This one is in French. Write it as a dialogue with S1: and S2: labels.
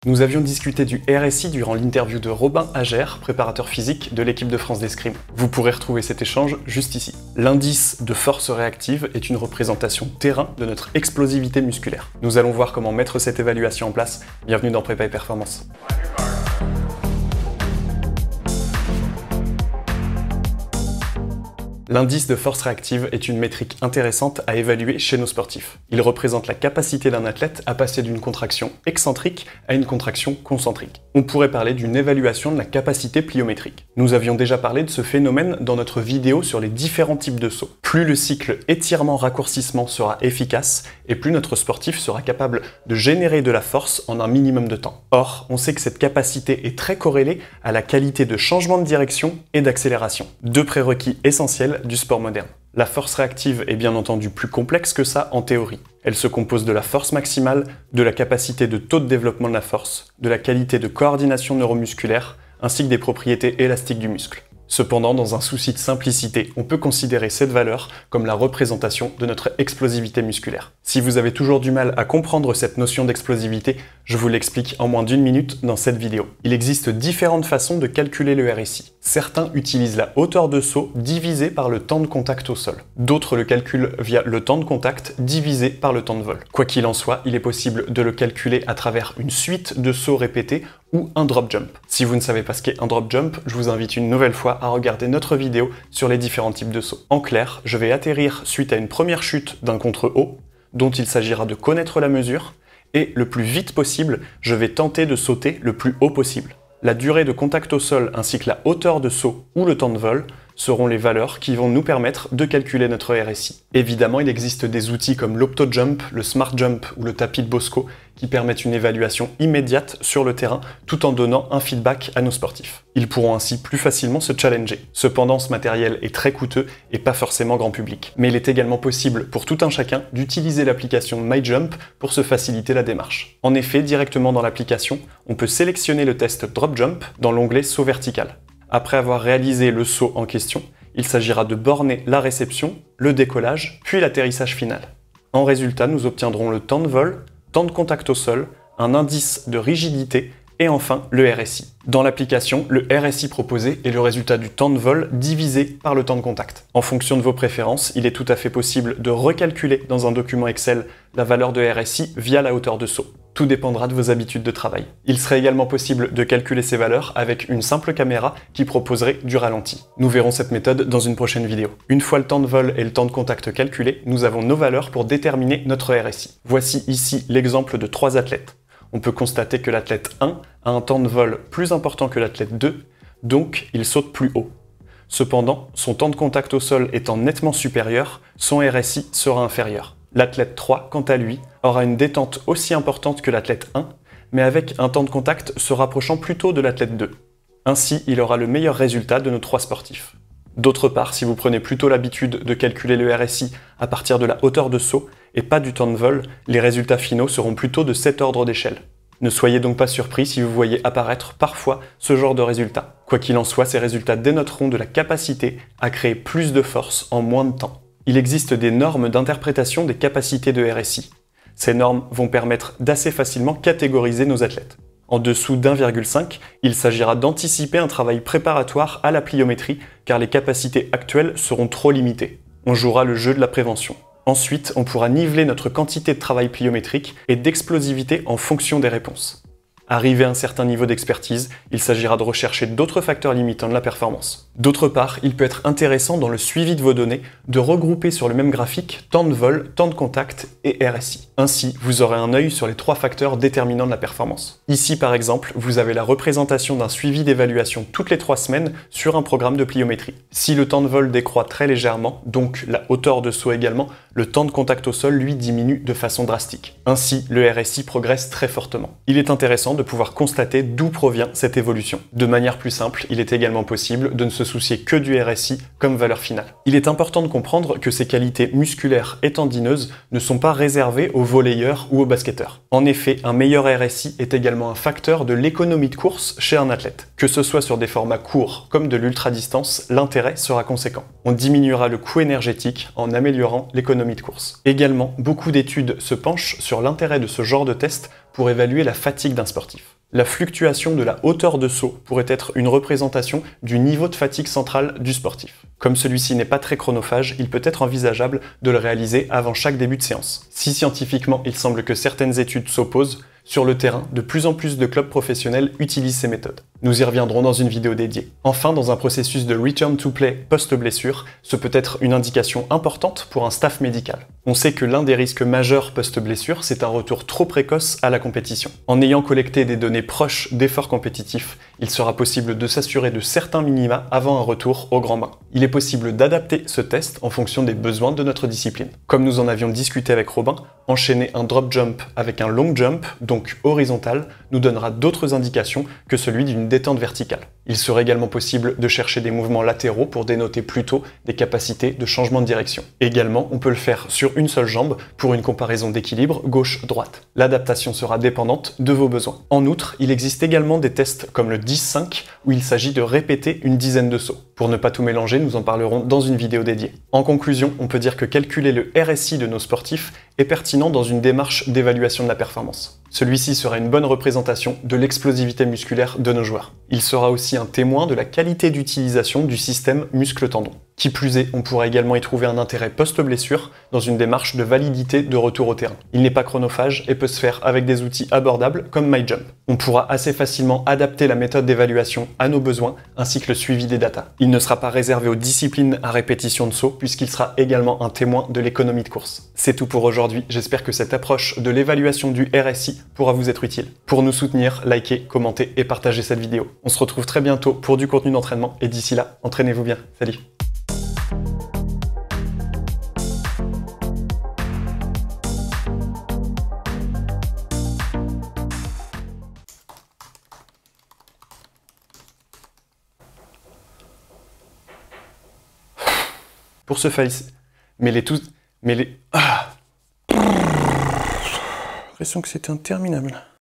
S1: Nous avions discuté du RSI durant l'interview de Robin Agère, préparateur physique de l'équipe de France d'escrime. Vous pourrez retrouver cet échange juste ici. L'indice de force réactive est une représentation terrain de notre explosivité musculaire. Nous allons voir comment mettre cette évaluation en place. Bienvenue dans Prépa et Performance. L'indice de force réactive est une métrique intéressante à évaluer chez nos sportifs. Il représente la capacité d'un athlète à passer d'une contraction excentrique à une contraction concentrique. On pourrait parler d'une évaluation de la capacité pliométrique. Nous avions déjà parlé de ce phénomène dans notre vidéo sur les différents types de sauts. Plus le cycle étirement-raccourcissement sera efficace, et plus notre sportif sera capable de générer de la force en un minimum de temps. Or, on sait que cette capacité est très corrélée à la qualité de changement de direction et d'accélération. Deux prérequis essentiels du sport moderne. La force réactive est bien entendu plus complexe que ça en théorie. Elle se compose de la force maximale, de la capacité de taux de développement de la force, de la qualité de coordination neuromusculaire, ainsi que des propriétés élastiques du muscle. Cependant, dans un souci de simplicité, on peut considérer cette valeur comme la représentation de notre explosivité musculaire. Si vous avez toujours du mal à comprendre cette notion d'explosivité, je vous l'explique en moins d'une minute dans cette vidéo. Il existe différentes façons de calculer le RSI. Certains utilisent la hauteur de saut divisée par le temps de contact au sol. D'autres le calculent via le temps de contact divisé par le temps de vol. Quoi qu'il en soit, il est possible de le calculer à travers une suite de sauts répétés ou un drop jump. Si vous ne savez pas ce qu'est un drop jump, je vous invite une nouvelle fois à regarder notre vidéo sur les différents types de sauts. En clair, je vais atterrir suite à une première chute d'un contre-haut, dont il s'agira de connaître la mesure, et le plus vite possible, je vais tenter de sauter le plus haut possible. La durée de contact au sol ainsi que la hauteur de saut ou le temps de vol seront les valeurs qui vont nous permettre de calculer notre RSI. Évidemment, il existe des outils comme l'OptoJump, le Smart Jump ou le tapis de Bosco qui permettent une évaluation immédiate sur le terrain tout en donnant un feedback à nos sportifs. Ils pourront ainsi plus facilement se challenger. Cependant, ce matériel est très coûteux et pas forcément grand public. Mais il est également possible pour tout un chacun d'utiliser l'application MyJump pour se faciliter la démarche. En effet, directement dans l'application, on peut sélectionner le test Drop Jump dans l'onglet Saut vertical. Après avoir réalisé le saut en question, il s'agira de borner la réception, le décollage, puis l'atterrissage final. En résultat, nous obtiendrons le temps de vol, temps de contact au sol, un indice de rigidité et enfin le RSI. Dans l'application, le RSI proposé est le résultat du temps de vol divisé par le temps de contact. En fonction de vos préférences, il est tout à fait possible de recalculer dans un document Excel la valeur de RSI via la hauteur de saut. Tout dépendra de vos habitudes de travail. Il serait également possible de calculer ces valeurs avec une simple caméra qui proposerait du ralenti. Nous verrons cette méthode dans une prochaine vidéo. Une fois le temps de vol et le temps de contact calculés, nous avons nos valeurs pour déterminer notre RSI. Voici ici l'exemple de 3 athlètes. On peut constater que l'athlète 1 a un temps de vol plus important que l'athlète 2, donc il saute plus haut. Cependant, son temps de contact au sol étant nettement supérieur, son RSI sera inférieur. L'athlète 3, quant à lui, aura une détente aussi importante que l'athlète 1, mais avec un temps de contact se rapprochant plutôt de l'athlète 2. Ainsi, il aura le meilleur résultat de nos 3 sportifs. D'autre part, si vous prenez plutôt l'habitude de calculer le RSI à partir de la hauteur de saut et pas du temps de vol, les résultats finaux seront plutôt de cet ordre d'échelle. Ne soyez donc pas surpris si vous voyez apparaître parfois ce genre de résultats. Quoi qu'il en soit, ces résultats dénoteront de la capacité à créer plus de force en moins de temps. Il existe des normes d'interprétation des capacités de RSI. Ces normes vont permettre d'assez facilement catégoriser nos athlètes. En dessous d'1,5, il s'agira d'anticiper un travail préparatoire à la pliométrie car les capacités actuelles seront trop limitées. On jouera le jeu de la prévention. Ensuite, on pourra niveler notre quantité de travail pliométrique et d'explosivité en fonction des réponses. Arrivé à un certain niveau d'expertise, il s'agira de rechercher d'autres facteurs limitants de la performance. D'autre part, il peut être intéressant dans le suivi de vos données de regrouper sur le même graphique temps de vol, temps de contact et RSI. Ainsi, vous aurez un œil sur les 3 facteurs déterminants de la performance. Ici, par exemple, vous avez la représentation d'un suivi d'évaluation toutes les 3 semaines sur un programme de pliométrie. Si le temps de vol décroît très légèrement, donc la hauteur de saut également, le temps de contact au sol, lui, diminue de façon drastique. Ainsi, le RSI progresse très fortement. Il est intéressant de pouvoir constater d'où provient cette évolution. De manière plus simple, il est également possible de ne se soucier que du RSI comme valeur finale. Il est important de comprendre que ces qualités musculaires et tendineuses ne sont pas réservées aux volleyeurs ou aux basketteurs. En effet, un meilleur RSI est également un facteur de l'économie de course chez un athlète. Que ce soit sur des formats courts comme de l'ultra-distance, l'intérêt sera conséquent. On diminuera le coût énergétique en améliorant l'économie de course. Également, beaucoup d'études se penchent sur l'intérêt de ce genre de test pour évaluer la fatigue d'un sportif. La fluctuation de la hauteur de saut pourrait être une représentation du niveau de fatigue centrale du sportif. Comme celui-ci n'est pas très chronophage, il peut être envisageable de le réaliser avant chaque début de séance. Si scientifiquement il semble que certaines études s'opposent, sur le terrain, de plus en plus de clubs professionnels utilisent ces méthodes. Nous y reviendrons dans une vidéo dédiée. Enfin, dans un processus de return to play post-blessure, ce peut être une indication importante pour un staff médical. On sait que l'un des risques majeurs post-blessure, c'est un retour trop précoce à la compétition. En ayant collecté des données proches d'efforts compétitifs, il sera possible de s'assurer de certains minima avant un retour au grand bain. Il est possible d'adapter ce test en fonction des besoins de notre discipline. Comme nous en avions discuté avec Robin, enchaîner un drop jump avec un long jump, donc horizontal, nous donnera d'autres indications que celui d'une détente verticale. Il serait également possible de chercher des mouvements latéraux pour dénoter plutôt des capacités de changement de direction. Également, on peut le faire sur une seule jambe pour une comparaison d'équilibre gauche-droite. L'adaptation sera dépendante de vos besoins. En outre, il existe également des tests comme le 10-5 où il s'agit de répéter une dizaine de sauts. Pour ne pas tout mélanger, nous en parlerons dans une vidéo dédiée. En conclusion, on peut dire que calculer le RSI de nos sportifs est pertinent dans une démarche d'évaluation de la performance. Celui-ci sera une bonne représentation de l'explosivité musculaire de nos joueurs. Il sera aussi un témoin de la qualité d'utilisation du système muscle-tendon. Qui plus est, on pourra également y trouver un intérêt post-blessure dans une démarche de validité de retour au terrain. Il n'est pas chronophage et peut se faire avec des outils abordables comme MyJump. On pourra assez facilement adapter la méthode d'évaluation à nos besoins ainsi que le suivi des datas. Il ne sera pas réservé aux disciplines à répétition de saut puisqu'il sera également un témoin de l'économie de course. C'est tout pour aujourd'hui, j'espère que cette approche de l'évaluation du RSI pourra vous être utile. Pour nous soutenir, likez, commentez et partagez cette vidéo. On se retrouve très bientôt pour du contenu d'entraînement et d'ici là, entraînez-vous bien. Salut! Pour ce face, mêlez tous, mêlez. Ah. L'impression que c'était interminable.